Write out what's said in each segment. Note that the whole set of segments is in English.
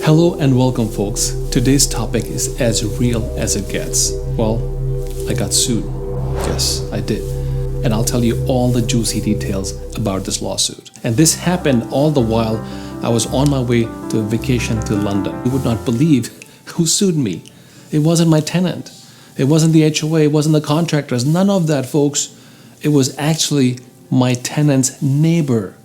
Hello and welcome, folks. Today's topic is as real as it gets. Well, I got sued. Yes, I did. And I'll tell you all the juicy details about this lawsuit. And this happened all the while I was on my way to a vacation to London. You would not believe who sued me. It wasn't my tenant. It wasn't the HOA. It wasn't the contractors. None of that, folks. It was actually my tenant's neighbor.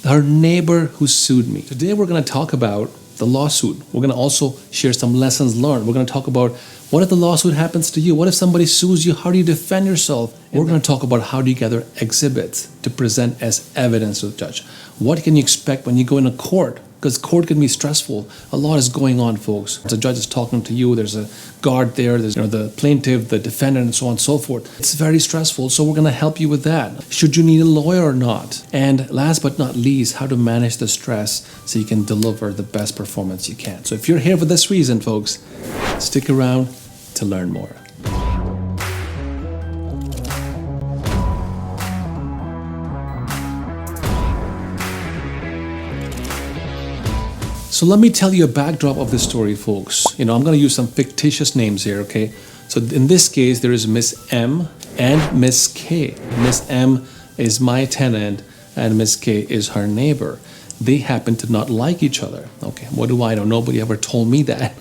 Her neighbor who sued me. Today we're going to talk about the lawsuit. We're going to also share some lessons learned. We're going to talk about what if the lawsuit happens to you? What if somebody sues you? How do you defend yourself? We're going to talk about how do you gather exhibits to present as evidence to the judge. What can you expect when you go into court? Because court can be stressful. A lot is going on, folks. The judge is talking to you. There's a guard there. There's the plaintiff, the defendant, and so on and so forth. It's very stressful, so we're going to help you with that. Should you need a lawyer or not? And last but not least, how to manage the stress so you can deliver the best performance you can. So if you're here for this reason, folks, stick around to learn more. So let me tell you a backdrop of this story, folks. I'm going to use some fictitious names here, okay? So in this case, there is Miss M and Miss K. Miss M is my tenant and Miss K is her neighbor. They happen to not like each other. Okay, what do I know? Nobody ever told me that.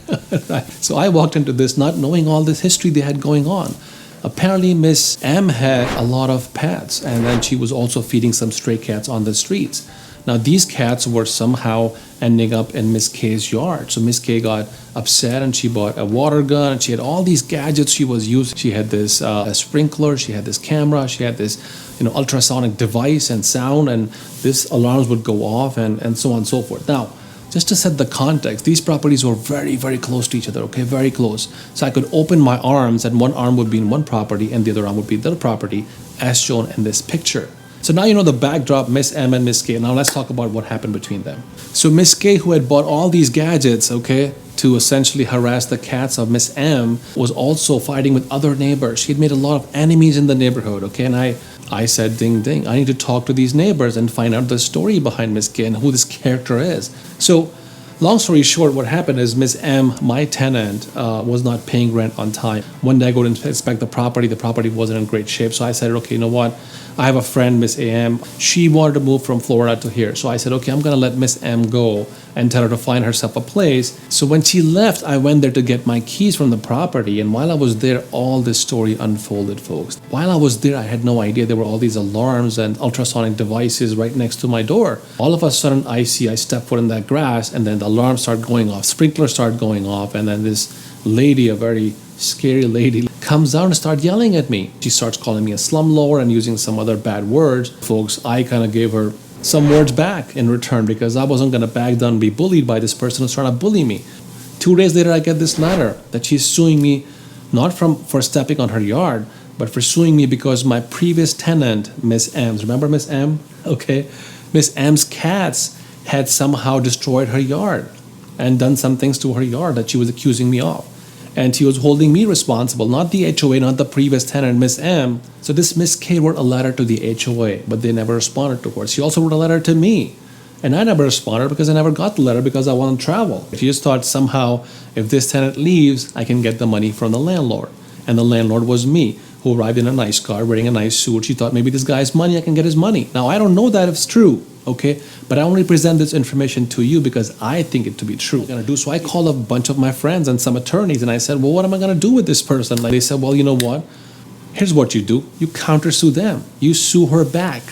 So I walked into this not knowing all this history they had going on. Apparently, Miss M had a lot of pets, and then she was also feeding some stray cats on the streets. Now, these cats were somehow ending up in Miss K's yard. So Miss K got upset and she bought a water gun and she had all these gadgets she was using. She had this a sprinkler, she had this camera, she had this ultrasonic device and sound, and this alarms would go off and so on and so forth. Now, just to set the context, these properties were very, very close to each other, okay, very close. So I could open my arms and one arm would be in one property and the other arm would be in the other property as shown in this picture. So now you know the backdrop, Miss M and Miss K. Now let's talk about what happened between them. So Miss K, who had bought all these gadgets, okay, to essentially harass the cats of Miss M, was also fighting with other neighbors. She had made a lot of enemies in the neighborhood, okay, and I said, ding, ding, I need to talk to these neighbors and find out the story behind Miss K and who this character is. So long story short, what happened is Miss M, my tenant, was not paying rent on time. One day I go to inspect the property wasn't in great shape. So I said, okay, you know what? I have a friend, Miss AM. She wanted to move from Florida to here. So I said, okay, I'm gonna let Miss M go and tell her to find herself a place. So when she left, I went there to get my keys from the property. And while I was there, all this story unfolded, folks. While I was there, I had no idea there were all these alarms and ultrasonic devices right next to my door. All of a sudden, I step foot in that grass, and then the alarms start going off, sprinklers start going off, and then this lady, a very scary lady, comes down and starts yelling at me. She starts calling me a slumlord and using some other bad words. Folks, I kind of gave her some words back in return because I wasn't going to back down and be bullied by this person who's trying to bully me. 2 days later, I get this letter that she's suing me not for stepping on her yard, but for suing me because my previous tenant, Miss M's, remember Miss M? Okay. Miss M's cats had somehow destroyed her yard and done some things to her yard that she was accusing me of. And she was holding me responsible, not the HOA, not the previous tenant, Miss M. So this Miss K wrote a letter to the HOA, but they never responded to her. She also wrote a letter to me. And I never responded because I never got the letter because I wanted to travel. She just thought somehow if this tenant leaves, I can get the money from the landlord. And the landlord was me, who arrived in a nice car, wearing a nice suit. She thought maybe this guy's money, I can get his money. Now, I don't know that if it's true, okay? But I only present this information to you because I think it to be true. So I called a bunch of my friends and some attorneys, and I said, well, what am I going to do with this person? Like, they said, well, you know what? Here's what you do. You countersue them. You sue her back.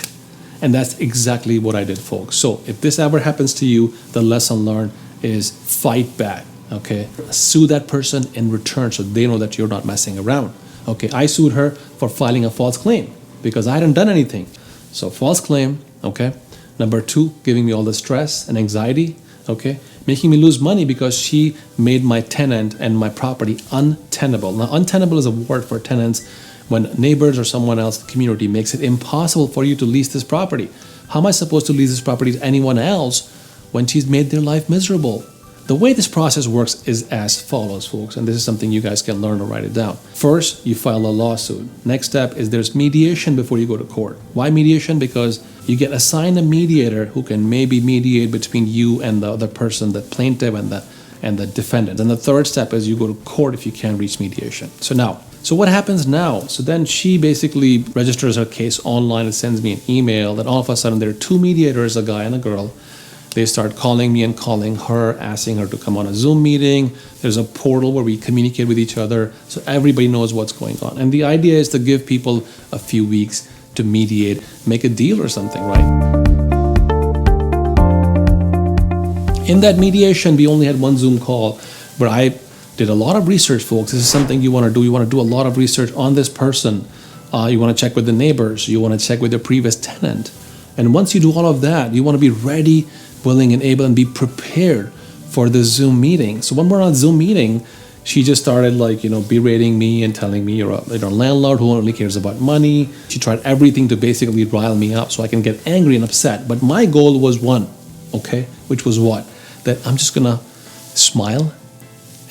And that's exactly what I did, folks. So if this ever happens to you, the lesson learned is fight back, okay? Sue that person in return so they know that you're not messing around. Okay, I sued her for filing a false claim because I hadn't done anything. So false claim, okay. Number 2, giving me all the stress and anxiety, okay. Making me lose money because she made my tenant and my property untenable. Now, untenable is a word for tenants when neighbors or someone else in the community makes it impossible for you to lease this property. How am I supposed to lease this property to anyone else when she's made their life miserable? The way this process works is as follows, folks, and this is something you guys can learn or write it down. First, you file a lawsuit. Next step is there's mediation before you go to court. Why mediation? Because you get assigned a mediator who can maybe mediate between you and the other person, the plaintiff and the defendant. And the third step is you go to court if you can't reach mediation. So what happens now? So then she basically registers her case online and sends me an email. Then all of a sudden there are two mediators, a guy and a girl. They start calling me and calling her, asking her to come on a Zoom meeting. There's a portal where we communicate with each other so everybody knows what's going on. And the idea is to give people a few weeks to mediate, make a deal or something, right? In that mediation, we only had one Zoom call, but I did a lot of research, folks. This is something you want to do. You want to do a lot of research on this person. You want to check with the neighbors. You want to check with the previous tenant. And once you do all of that, you want to be ready, willing, and able, and be prepared for the Zoom meeting. So when we're on Zoom meeting, she just started berating me and telling me you're a landlord who only cares about money. She tried everything to basically rile me up so I can get angry and upset. But my goal was one, okay, which was what? That I'm just gonna smile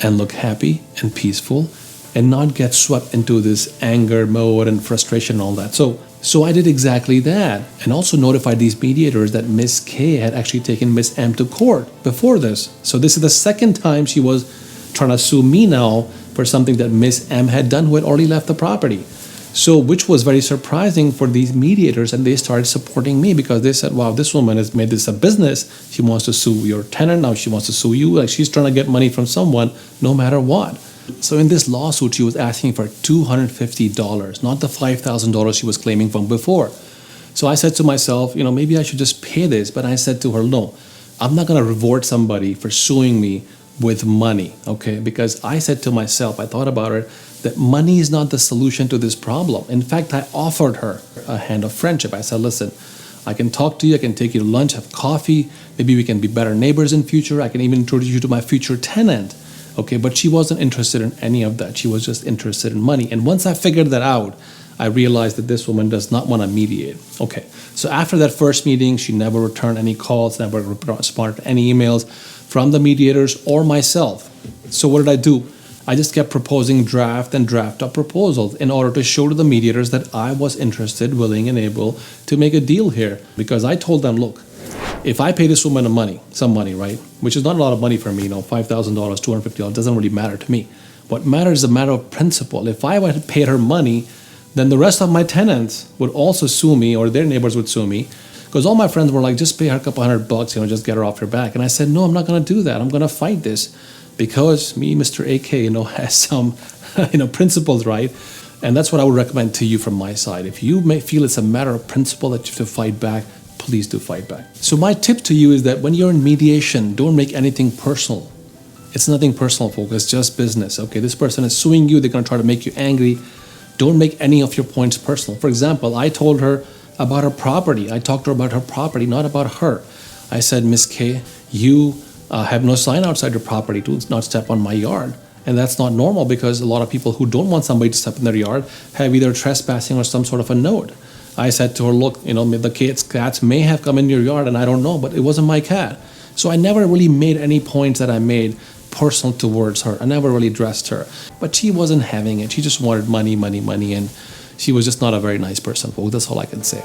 and look happy and peaceful and not get swept into this anger mode and frustration and all that. So I did exactly that, and also notified these mediators that Miss K had actually taken Miss M to court before this. So this is the second time she was trying to sue me now for something that Miss M had done who had already left the property. So which was very surprising for these mediators, and they started supporting me because they said, wow, this woman has made this a business. She wants to sue your tenant, now she wants to sue you. Like, she's trying to get money from someone no matter what. So in this lawsuit, she was asking for $250, not the $5,000 she was claiming from before. So I said to myself, maybe I should just pay this. But I said to her, no, I'm not going to reward somebody for suing me with money, okay? Because I said to myself, I thought about it, that money is not the solution to this problem. In fact, I offered her a hand of friendship. I said, listen, I can talk to you, I can take you to lunch, have coffee, maybe we can be better neighbors in future, I can even introduce you to my future tenant. Okay, but she wasn't interested in any of that. She was just interested in money. And once I figured that out, I realized that this woman does not want to mediate. Okay, so after that first meeting, she never returned any calls, never responded to any emails from the mediators or myself. So what did I do? I just kept proposing draft up proposals in order to show to the mediators that I was interested, willing, and able to make a deal here. Because I told them, look, if I pay this woman some money, right, which is not a lot of money for me, $5,000, $250, doesn't really matter to me. What matters is a matter of principle. If I had paid her money, then the rest of my tenants would also sue me, or their neighbors would sue me, because all my friends were like, just pay her a couple $100, just get her off your back. And I said, no, I'm not going to do that. I'm going to fight this because me, Mr. AK, has some, principles, right? And that's what I would recommend to you from my side. If you may feel it's a matter of principle that you have to fight back, please do fight back. So my tip to you is that when you're in mediation, don't make anything personal. It's nothing personal, folks. It's just business. Okay, this person is suing you. They're going to try to make you angry. Don't make any of your points personal. For example, I told her about her property. I talked to her about her property, not about her. I said, Miss K, you have no sign outside your property. Do not step on my yard. And that's not normal because a lot of people who don't want somebody to step in their yard have either trespassing or some sort of a note. I said to her, look, the cats may have come in your yard and I don't know, but it wasn't my cat. So I never really made any points that I made personal towards her. I never really addressed her. But she wasn't having it. She just wanted money, and she was just not a very nice person. Well, that's all I can say.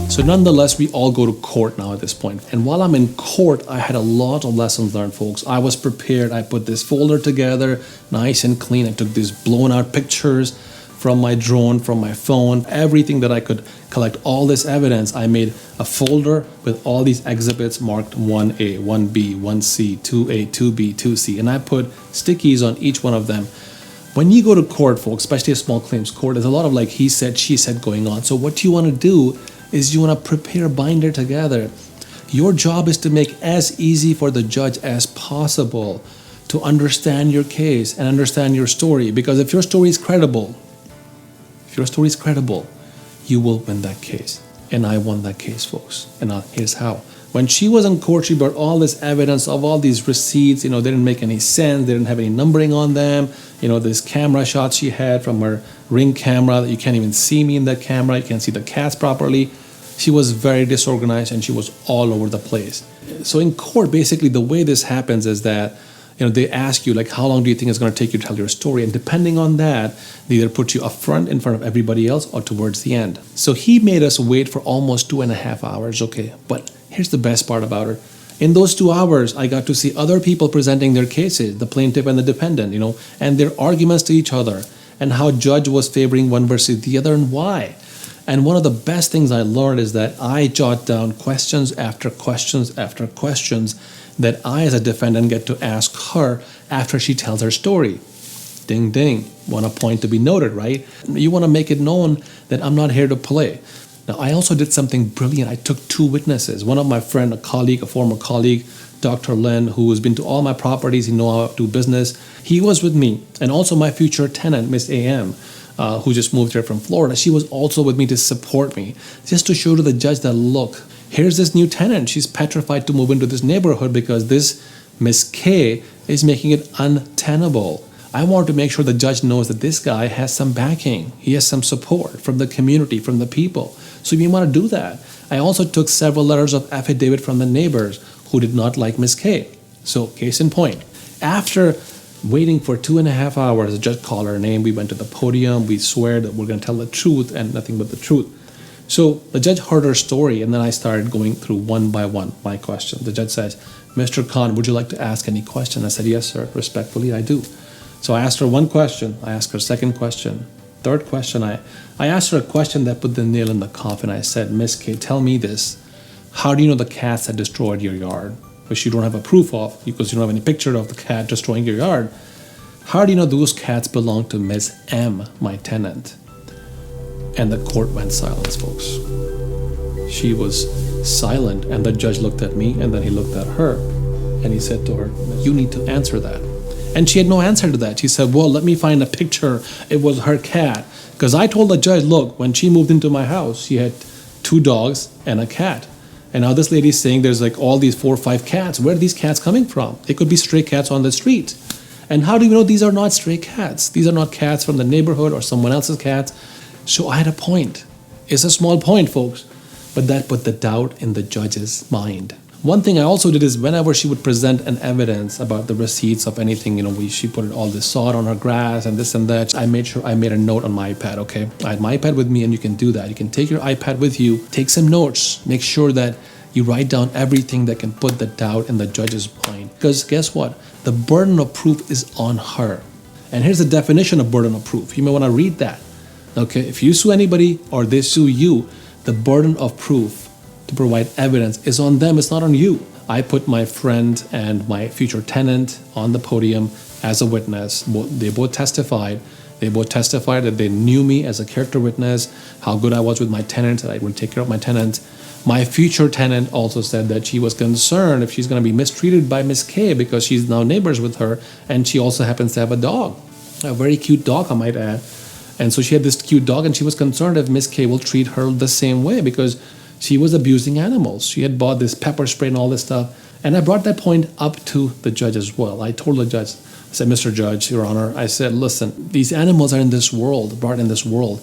So nonetheless, we all go to court now at this point. And while I'm in court, I had a lot of lessons learned, folks. I was prepared. I put this folder together, nice and clean. I took these blown out pictures from my drone, from my phone, everything that I could collect, all this evidence. I made a folder with all these exhibits marked 1A, 1B, 1C, 2A, 2B, 2C, and I put stickies on each one of them. When you go to court, folks, especially a small claims court, there's a lot of he said, she said going on. So what you want to do is you want to prepare a binder together. Your job is to make as easy for the judge as possible to understand your case and understand your story, because if your story is credible, you will win that case. And I won that case, folks. And here's how. When she was in court, she brought all this evidence of all these receipts. They didn't make any sense. They didn't have any numbering on them. This camera shot she had from her Ring camera that you can't even see me in that camera. You can't see the cats properly. She was very disorganized and she was all over the place. So in court, basically the way this happens is that they ask you like, how long do you think it's going to take you to tell your story? And depending on that, they either put you up front in front of everybody else or towards the end. So he made us wait for almost 2.5 hours. Okay, but here's the best part about it. In those 2 hours, I got to see other people presenting their cases, the plaintiff and the defendant, and their arguments to each other, and how judge was favoring one versus the other and why. And one of the best things I learned is that I jot down questions after questions after questions that I as a defendant get to ask her after she tells her story. Ding, ding. Want a point to be noted, right? You want to make it known that I'm not here to play. Now, I also did something brilliant. I took 2 witnesses. One of my friend, a colleague, a former colleague, Dr. Lin, who has been to all my properties, he knows how to do business. He was with me. And also my future tenant, Miss A.M., who just moved here from Florida. She was also with me to support me, just to show to the judge that, look, here's this new tenant. She's petrified to move into this neighborhood because this Miss K is making it untenable. I want to make sure the judge knows that this guy has some backing. He has some support from the community, from the people. So you want to do that. I also took several letters of affidavit from the neighbors who did not like Miss K. So case in point, after waiting for 2.5 hours, the judge called her name. We went to the podium. We swear that we're going to tell the truth and nothing but the truth. So the judge heard her story, and then I started going through one by one my questions. The judge says, Mr. Khan, would you like to ask any question? I said, yes, sir. Respectfully, I do. So I asked her one question. I asked her a second question. Third question, I asked her a question that put the nail in the coffin. I said, Miss K, tell me this. How do you know the cats that destroyed your yard? Which you don't have a proof of because you don't have any picture of the cat destroying your yard. How do you know those cats belong to Miss M, my tenant? And the court went silent, folks. She was silent, and the judge looked at me, and then he looked at her, and he said to her, you need to answer that. And she had no answer to that. She said, well, let me find a picture. It was her cat. Because I told the judge, look, when she moved into my house, she had 2 dogs and a cat. And now this lady's saying there's like all these 4 or 5 cats. Where are these cats coming from? They could be stray cats on the street. And how do you know these are not stray cats? These are not cats from the neighborhood or someone else's cats. So I had a point. It's a small point, folks. But that put the doubt in the judge's mind. One thing I also did is whenever she would present an evidence about the receipts of anything, she put all this salt on her grass and this and that. I made sure I made a note on my iPad, okay? I had my iPad with me, and you can do that. You can take your iPad with you, take some notes, make sure that you write down everything that can put the doubt in the judge's mind. Because guess what? The burden of proof is on her. And here's the definition of burden of proof. You may want to read that. Okay, if you sue anybody or they sue you, the burden of proof to provide evidence is on them, it's not on you. I put my friend and my future tenant on the podium as a witness. They both testified. They both testified that they knew me as a character witness, how good I was with my tenant, that I would take care of my tenant. My future tenant also said that she was concerned if she's going to be mistreated by Miss K because she's now neighbors with her, and she also happens to have a dog, a very cute dog, I might add. And so she had this cute dog, and she was concerned if Miss K will treat her the same way because she was abusing animals. She had bought this pepper spray and all this stuff. And I brought that point up to the judge as well. I told the judge, I said, Mr. Judge, Your Honor, I said, listen, these animals are in this world, brought in this world,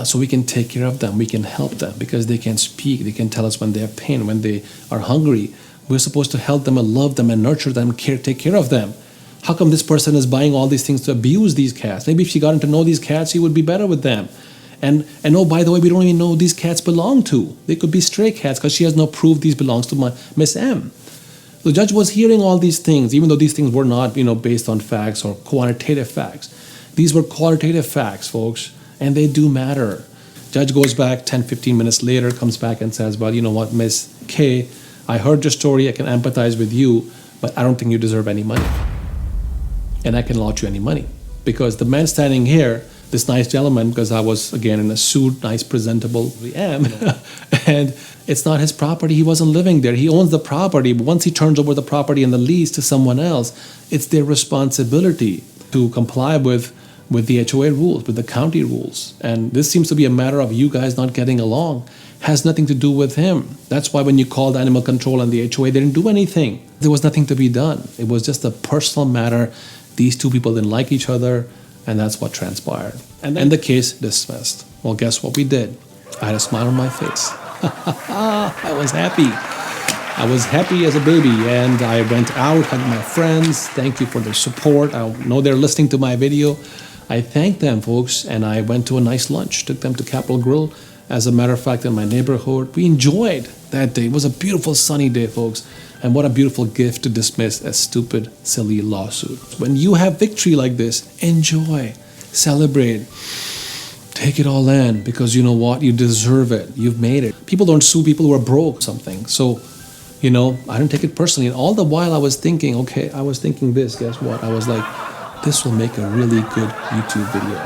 so we can take care of them. We can help them because they can speak. They can tell us when they have pain, when they are hungry. We're supposed to help them and love them and nurture them, take care of them. How come this person is buying all these things to abuse these cats? Maybe if she got to know these cats, she would be better with them. And oh, by the way, we don't even know who these cats belong to. They could be stray cats because she has no proof these belongs to my Miss M. The judge was hearing all these things, even though these things were not, based on facts or quantitative facts. These were qualitative facts, folks, and they do matter. Judge goes back 10, 15 minutes later, comes back and says, well, you know what, Miss K, I heard your story. I can empathize with you, but I don't think you deserve any money. And I can allot you any money. Because the man standing here, this nice gentleman, because I was, again, in a suit, nice, presentable, and it's not his property. He wasn't living there. He owns the property, but once he turns over the property and the lease to someone else, it's their responsibility to comply with the HOA rules, with the county rules. And this seems to be a matter of you guys not getting along. Has nothing to do with him. That's why when you called animal control and the HOA, they didn't do anything. There was nothing to be done. It was just a personal matter. These two people didn't like each other, and that's what transpired. And then the case dismissed. Well, guess what we did? I had a smile on my face. I was happy. I was happy as a baby, and I went out, hugged my friends. Thank you for their support. I know they're listening to my video. I thanked them, folks, and I went to a nice lunch, took them to Capitol Grill. As a matter of fact, in my neighborhood, we enjoyed that day. It was a beautiful sunny day, folks, and what a beautiful gift to dismiss a stupid, silly lawsuit. When you have victory like this, enjoy, celebrate, take it all in, because you know what? You deserve it. You've made it. People don't sue people who are broke or something. So, you know, I didn't take it personally. And all the while I was thinking, this, guess what? I was like, this will make a really good YouTube video.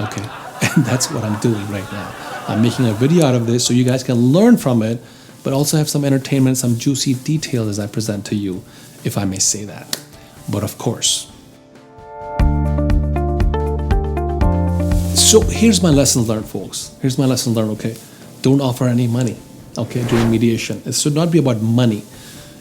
Okay. And that's what I'm doing right now. I'm making a video out of this so you guys can learn from it, but also have some entertainment, some juicy details as I present to you, if I may say that. But of course. So here's my lesson learned, folks. Here's my lesson learned, okay? Don't offer any money, okay, during mediation. It should not be about money.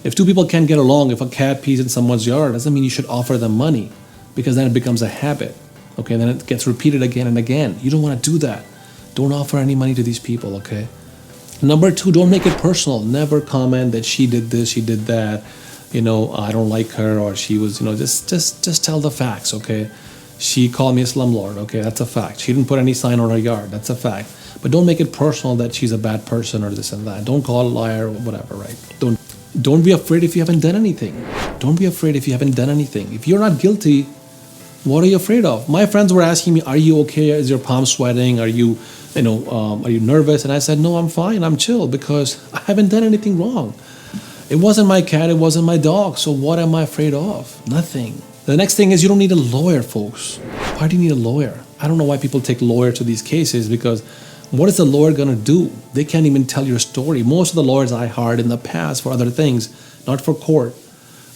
If two people can't get along, if a cat pees in someone's yard, doesn't mean you should offer them money, because then it becomes a habit, okay? And then it gets repeated again and again. You don't want to do that. Don't offer any money to these people, okay? Number two, don't make it personal. Never comment that she did this, she did that. You know, I don't like her, or she was, you know, just tell the facts, okay? She called me a slumlord, okay? That's a fact. She didn't put any sign on her yard. That's a fact. But don't make it personal that she's a bad person or this and that. Don't call a liar or whatever, right? Don't be afraid if you haven't done anything. Don't be afraid if you haven't done anything. If you're not guilty, what are you afraid of? My friends were asking me, are you okay? Is your palm sweating? Are you nervous? And I said, no, I'm fine. I'm chill because I haven't done anything wrong. It wasn't my cat. It wasn't my dog. So what am I afraid of? Nothing. The next thing is you don't need a lawyer, folks. Why do you need a lawyer? I don't know why people take lawyers to these cases, because what is the lawyer going to do? They can't even tell your story. Most of the lawyers I hired in the past for other things, not for court,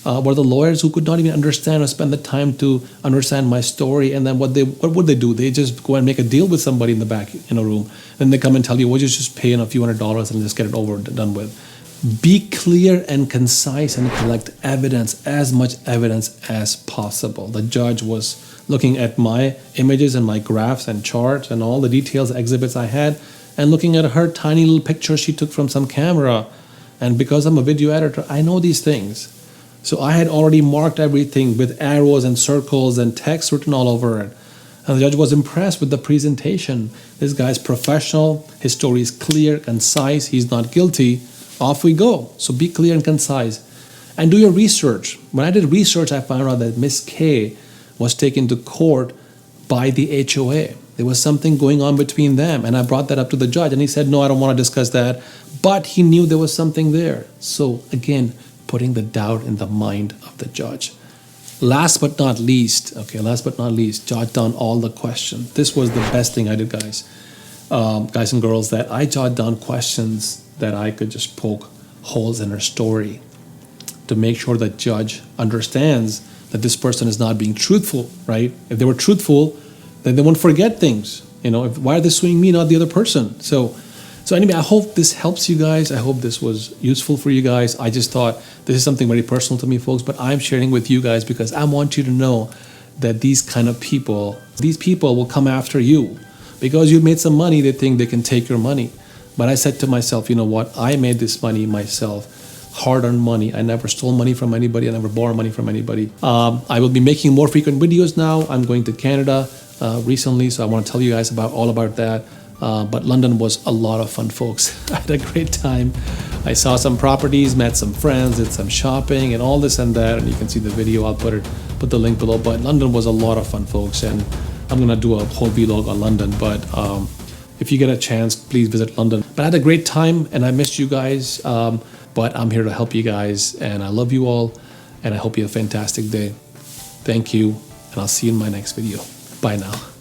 were the lawyers who could not even understand or spend the time to understand my story. And then what would they do? They just go and make a deal with somebody in the back in a room. Then they come and tell you, well, just pay in a few $100s and just get it over and done with. Be clear and concise and collect evidence, as much evidence as possible. The judge was looking at my images and my graphs and charts and all the details, exhibits I had, and looking at her tiny little picture she took from some camera. And because I'm a video editor, I know these things. So I had already marked everything with arrows and circles and text written all over it. And the judge was impressed with the presentation. This guy's professional, his story is clear, concise, he's not guilty. Off we go. So be clear and concise. And do your research. When I did research, I found out that Miss K was taken to court by the HOA. There was something going on between them. And I brought that up to the judge. And he said, no, I don't want to discuss that. But he knew there was something there. So again, putting the doubt in the mind of the judge. Last but not least, jot down all the questions. This was the best thing I did, guys and girls, that I jot down questions that I could just poke holes in her story to make sure the judge understands that this person is not being truthful, right? If they were truthful, then they won't forget things. You know, why are they suing me, not the other person? So anyway, I hope this helps you guys. I hope this was useful for you guys. I just thought this is something very personal to me, folks, but I'm sharing with you guys because I want you to know that these kind of people, these people will come after you. Because you made some money, they think they can take your money. But I said to myself, you know what? I made this money myself, hard-earned money. I never stole money from anybody. I never borrowed money from anybody. I will be making more frequent videos now. I'm going to Canada recently, so I want to tell you guys all about that. But London was a lot of fun, folks. I had a great time. I saw some properties, met some friends, did some shopping, and all this and that. And you can see the video. I'll put the link below. But London was a lot of fun, folks. And I'm gonna do a whole vlog on London. But if you get a chance, please visit London. But I had a great time, and I missed you guys. But I'm here to help you guys, and I love you all, and I hope you have a fantastic day. Thank you, and I'll see you in my next video. Bye now.